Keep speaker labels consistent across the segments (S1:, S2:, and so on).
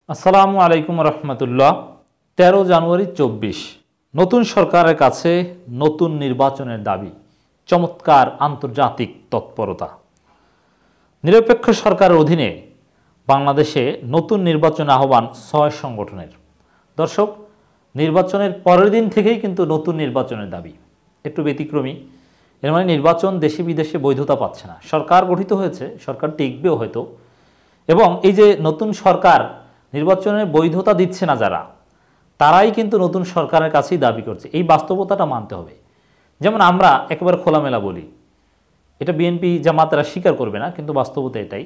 S1: আসসালামু আলাইকুম রহমতুল্লাহ। 13 জানুয়ারি 24 নতুন সরকারের কাছে নতুন নির্বাচনের দাবি, চমৎকার আন্তর্জাতিক তৎপরতা। নিরপেক্ষ সরকারের অধীনে বাংলাদেশে নতুন নির্বাচন আহ্বান 6 সংগঠনের। দর্শক, নির্বাচনের পরের দিন থেকেই কিন্তু নতুন নির্বাচনের দাবি, একটু ব্যতিক্রমী। এর মানে নির্বাচন দেশে বিদেশে বৈধতা পাচ্ছে না, সরকার গঠিত হয়েছে, সরকার টিকবেও হয়তো, এবং এই যে নতুন সরকার নির্বাচনের বৈধতা দিচ্ছে না যারা, তারাই কিন্তু নতুন সরকারের কাছেই দাবি করছে। এই বাস্তবতাটা মানতে হবে। যেমন আমরা একেবারে খোলামেলা বলি, এটা বিএনপি জামাতেরা স্বীকার করবে না, কিন্তু বাস্তবতা এটাই।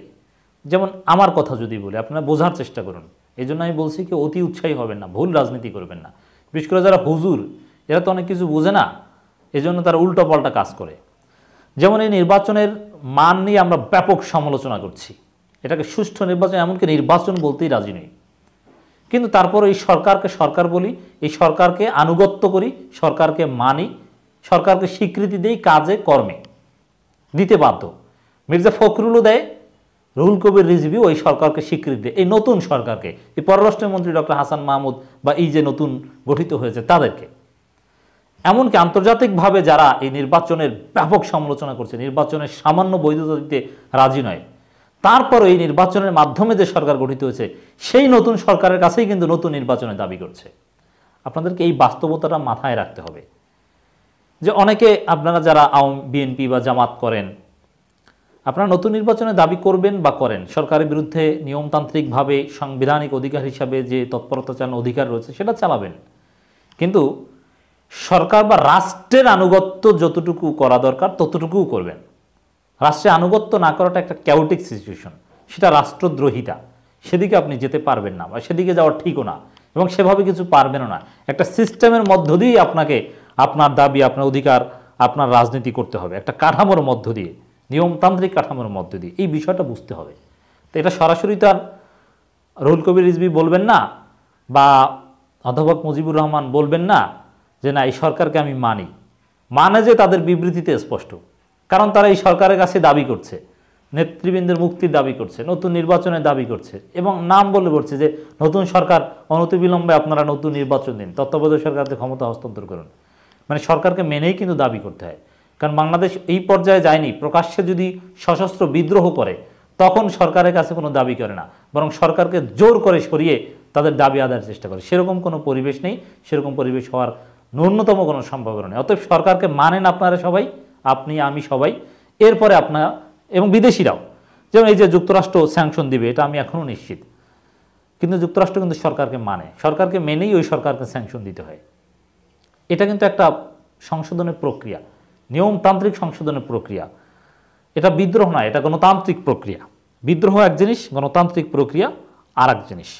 S1: যেমন আমার কথা যদি বলি, আপনারা বোঝার চেষ্টা করুন। এই জন্য আমি বলছি কি অতি উৎসাহী হবেন না, ভুল রাজনীতি করবেন না। বিশেষ করে যারা হুজুর, এরা তো অনেক কিছু বোঝে না, এজন্য তারা উল্টোপাল্টা কাজ করে। যেমন এই নির্বাচনের মান নিয়ে আমরা ব্যাপক সমালোচনা করছি, এটাকে সুষ্ঠু নির্বাচন, এমনকি নির্বাচন বলতেই রাজি নই। কিন্তু তারপর এই সরকারকে সরকার বলি, এই সরকারকে আনুগত্য করি, সরকারকে মানি, সরকারকে স্বীকৃতি দেই, কাজে কর্মে দিতে বাধ্য। মির্জা ফখরুলও দেয়, রুহুল কবির রিজভিও এই সরকারকে স্বীকৃতি দেয়, এই নতুন সরকারকে, এই পররাষ্ট্রমন্ত্রী ডক্টর হাসান মাহমুদ বা এই যে নতুন গঠিত হয়েছে তাদেরকে। এমনকি আন্তর্জাতিকভাবে যারা এই নির্বাচনের ব্যাপক সমালোচনা করছে, নির্বাচনের সামান্য বৈধতা দিতে রাজি নয়, তারপর এই নির্বাচনের মাধ্যমে যে সরকার গঠিত হয়েছে সেই নতুন সরকারের কাছেই কিন্তু নতুন নির্বাচনের দাবি করছে। আপনাদেরকে এই বাস্তবতাটা মাথায় রাখতে হবে যে অনেকে আপনারা যারা বিএনপি বা জামাত করেন, আপনারা নতুন নির্বাচনের দাবি করবেন বা করেন, সরকারের বিরুদ্ধে নিয়মতান্ত্রিকভাবে সাংবিধানিক অধিকার হিসাবে যে তৎপরতা চালানোর অধিকার রয়েছে সেটা চালাবেন, কিন্তু সরকার বা রাষ্ট্রের আনুগত্য যতটুকু করা দরকার ততটুকুও করবেন। রাষ্ট্রে আনুগত্য না করাটা একটা ক্যাওটিক সিচুয়েশন, সেটা রাষ্ট্রদ্রোহিতা, সেদিকে আপনি যেতে পারবেন না, বা সেদিকে যাওয়া ঠিকও না, এবং সেভাবে কিছু পারবেনও না। একটা সিস্টেমের মধ্য দিয়েই আপনাকে আপনার দাবি, আপনার অধিকার, আপনার রাজনীতি করতে হবে, একটা কাঠামোর মধ্য দিয়ে, নিয়মতান্ত্রিক কাঠামোর মধ্য দিয়ে। এই বিষয়টা বুঝতে হবে। তো এটা সরাসরি তো আর রুহুল কবির রিজভী বলবেন না, বা অধ্যাপক মুজিবুর রহমান বলবেন না যে না এই সরকারকে আমি মানি। মানে যে তাদের বিবৃতিতে স্পষ্ট, কারণ তারা এই সরকারের কাছে দাবি করছে, নেতৃবৃন্দের মুক্তির দাবি করছে, নতুন নির্বাচনের দাবি করছে, এবং নাম বলে বলছে যে নতুন সরকার অনতিবিলম্বে আপনারা নতুন নির্বাচন দিন, তত্ত্বাবধায়ক সরকারকে ক্ষমতা হস্তান্তর করুন। মানে সরকারকে মেনেই কিন্তু দাবি করতে হয়, কারণ বাংলাদেশ এই পর্যায়ে যায়নি। প্রকাশ্যে যদি সশস্ত্র বিদ্রোহ করে তখন সরকারের কাছে কোনো দাবি করে না, বরং সরকারকে জোর করে সরিয়ে তাদের দাবি আদায়ের চেষ্টা করে। সেরকম কোনো পরিবেশ নেই, সেরকম পরিবেশ হওয়ার ন্যূনতম কোনো সম্ভাবনা নেই। অতএব সরকারকে মানেন আপনারা সবাই, আপনি আমি সবাই, এরপরে আপনারা এবং বিদেশিরাও। যেমন এই যে যুক্তরাষ্ট্র স্যাংশন দিবে, এটা আমি এখনও নিশ্চিত, কিন্তু যুক্তরাষ্ট্র কিন্তু সরকারকে মানে, সরকারকে মেনেই ওই সরকারকে স্যাংশন দিতে হয়। এটা কিন্তু একটা সংশোধনের প্রক্রিয়া, নিয়মতান্ত্রিক সংশোধনের প্রক্রিয়া। এটা বিদ্রোহ নয়, এটা গণতান্ত্রিক প্রক্রিয়া। বিদ্রোহ এক জিনিস, গণতান্ত্রিক প্রক্রিয়া আর এক জিনিস।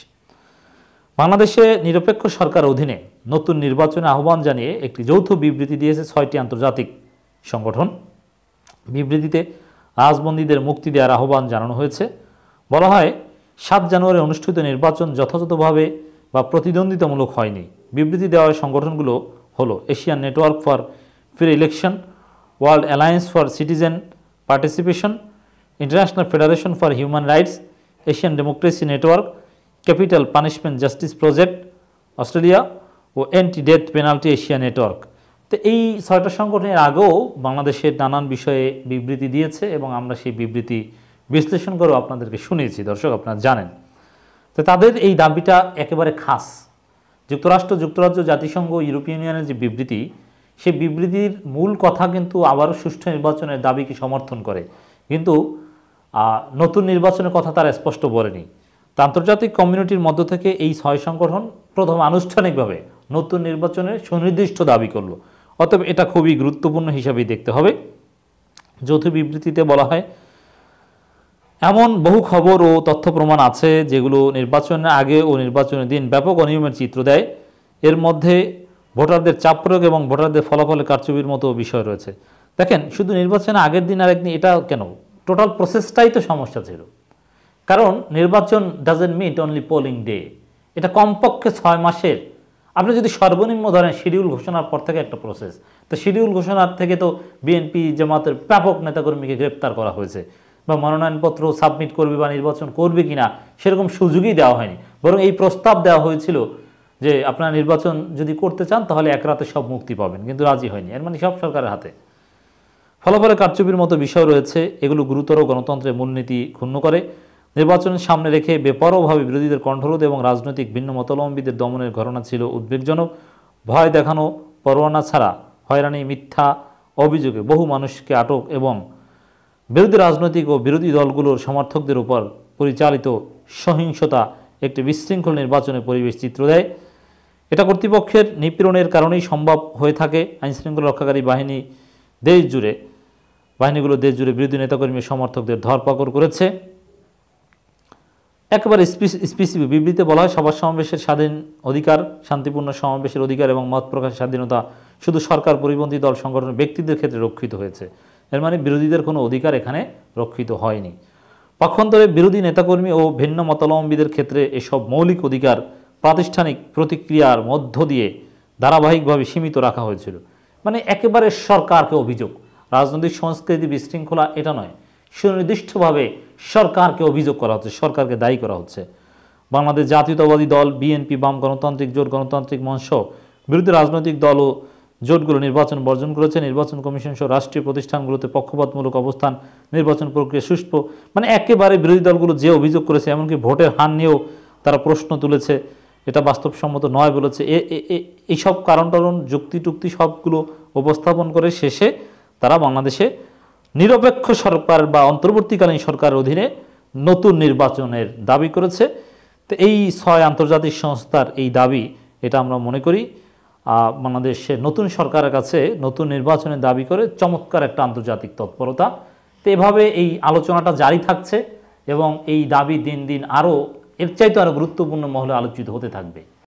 S1: বাংলাদেশে নিরপেক্ষ সরকার অধীনে নতুন নির্বাচনে আহ্বান জানিয়ে একটি যৌথ বিবৃতি দিয়েছে 6টি আন্তর্জাতিক সংগঠন। বিবৃতিতে রাজবন্দীদের মুক্তি দেওয়ার আহ্বান জানানো হয়েছে। বলা হয় 7 জানুয়ারি অনুষ্ঠিত নির্বাচন যথাযথভাবে বা প্রতিদ্বন্দ্বিতামূলক হয়নি। বিবৃতি দেওয়া সংগঠনগুলো হলো Asian network for free election, world alliance for citizen participation, international federation for human rights, Asian democracy network, capital punishment justice project Australia ও anti death penalty Asia network. তো এই 6টা সংগঠনের আগেও বাংলাদেশের নানান বিষয়ে বিবৃতি দিয়েছে, এবং আমরা সেই বিবৃতি বিশ্লেষণ করেও আপনাদেরকে শুনিয়েছি। দর্শক, আপনারা জানেন। তো তাদের এই দাবিটা একেবারে খাস। যুক্তরাজ্য, জাতিসংঘ, ইউরোপিয়ান ইউনিয়নের যে বিবৃতি, সেই বিবৃতির মূল কথা কিন্তু আবারও সুষ্ঠু নির্বাচনের দাবিকে সমর্থন করে, কিন্তু নতুন নির্বাচনের কথা তারা স্পষ্ট বলেনি। তা আন্তর্জাতিক কমিউনিটির মধ্য থেকে এই 6 সংগঠন প্রথম আনুষ্ঠানিকভাবে নতুন নির্বাচনের সুনির্দিষ্ট দাবি করল। অতএব এটা খুবই গুরুত্বপূর্ণ হিসাবেই দেখতে হবে। যৌথ বিবৃতিতে বলা হয়, এমন বহু খবর ও তথ্য প্রমাণ আছে যেগুলো নির্বাচনের আগে ও নির্বাচনের দিন ব্যাপক অনিয়মের চিত্র দেয়। এর মধ্যে ভোটারদের চাপ প্রয়োগ এবং ভোটারদের ফলাফলে কারচুপির মতো বিষয় রয়েছে। দেখেন, শুধু নির্বাচনের আগের দিন আর একদিন এটা কেন, টোটাল প্রসেসটাই তো সমস্যা ছিল। কারণ নির্বাচন doesn't meet only polling day, এটা কমপক্ষে 6 মাসের। আপনি যদি সর্বনিম্ন ধরেন শিডিউল ঘোষণার পর থেকে একটা প্রসেস, তো শিডিউল ঘোষণার থেকে তো বিএনপি জামাতের ব্যাপক নেতাকর্মীকে গ্রেপ্তার করা হয়েছে, বা মনোনয়নপত্র সাবমিট করবে বা নির্বাচন করবে কিনা সেরকম সুযোগই দেওয়া হয়নি, বরং এই প্রস্তাব দেওয়া হয়েছিল যে আপনারা নির্বাচন যদি করতে চান তাহলে এক রাতে সব মুক্তি পাবেন, কিন্তু রাজি হয়নি। এর মানে সব সরকারের হাতে। ফলাফলে কারচুপির মতো বিষয় রয়েছে, এগুলো গুরুতর গণতন্ত্রের মূলনীতি ক্ষুণ্ণ করে। নির্বাচনের সামনে রেখে বেপরোয়াভাবে বিরোধীদের কণ্ঠরোধ এবং রাজনৈতিক ভিন্ন মতাবলম্বীদের দমনের ঘটনা ছিল উদ্বেগজনক। ভয় দেখানো, পরোয়ানা ছাড়া হয়রানি, মিথ্যা অভিযোগে বহু মানুষকে আটক এবং বিরোধী রাজনৈতিক ও বিরোধী দলগুলোর সমর্থকদের উপর পরিচালিত সহিংসতা একটি বিশৃঙ্খল নির্বাচনের পরিবেশ চিত্র দেয়। এটা কর্তৃপক্ষের নিপীড়নের কারণেই সম্ভব হয়ে থাকে। আইনশৃঙ্খলা রক্ষাকারী বাহিনীগুলো দেশ জুড়ে বিরোধী নেতাকর্মী সমর্থকদের ধরপাকড় করেছে। একেবারে স্পেসিফিক বিবৃতিতে বলা হয়, সভা সমাবেশের স্বাধীন অধিকার, শান্তিপূর্ণ সমাবেশের অধিকার এবং মত প্রকাশের স্বাধীনতা শুধু সরকার, পরিপন্থী দল, সংগঠন, ব্যক্তিদের ক্ষেত্রে রক্ষিত হয়েছে। এর মানে বিরোধীদের কোনো অধিকার এখানে রক্ষিত হয়নি। পক্ষান্তরে বিরোধী নেতাকর্মী ও ভিন্ন মতাবলম্বীদের ক্ষেত্রে এসব মৌলিক অধিকার প্রাতিষ্ঠানিক প্রতিক্রিয়ার মধ্য দিয়ে ধারাবাহিকভাবে সীমিত রাখা হয়েছিল। মানে একেবারে সরকারকে অভিযোগ, রাজনৈতিক সংস্কৃতি বিশৃঙ্খলা এটা নয়, সুনির্দিষ্টভাবে সরকারকে অভিযোগ করা হচ্ছে, সরকারকে দায়ী করা হচ্ছে। বাংলাদেশ জাতীয়তাবাদী দল, বিএনপি, বাম গণতান্ত্রিক জোট, গণতান্ত্রিক মঞ্চ, বিরোধী রাজনৈতিক দল ও জোটগুলো নির্বাচন বর্জন করেছে। নির্বাচন কমিশন সহ রাষ্ট্রীয় প্রতিষ্ঠানগুলোতে পক্ষপাতমূলক অবস্থান, নির্বাচন প্রক্রিয়া সুষ্ঠু, মানে একেবারে বিরোধী দলগুলো যে অভিযোগ করেছে, এমনকি ভোটের হার নিয়েও তারা প্রশ্ন তুলেছে, এটা বাস্তবসম্মত নয় বলেছে। এইসব কারণ যুক্তি টুক্তি সবগুলো উপস্থাপন করে শেষে তারা বাংলাদেশে নিরপেক্ষ সরকার বা অন্তর্বর্তীকালীন সরকারের অধীনে নতুন নির্বাচনের দাবি করেছে। তো এই 6 আন্তর্জাতিক সংস্থার এই দাবি, এটা আমরা মনে করি বাংলাদেশের নতুন সরকারের কাছে নতুন নির্বাচনের দাবি করে চমৎকার একটা আন্তর্জাতিক তৎপরতা। তো এভাবে এই আলোচনাটা জারি থাকছে এবং এই দাবি দিন দিন আরও এর চাইতে আরও গুরুত্বপূর্ণ মহলে আলোচিত হতে থাকবে।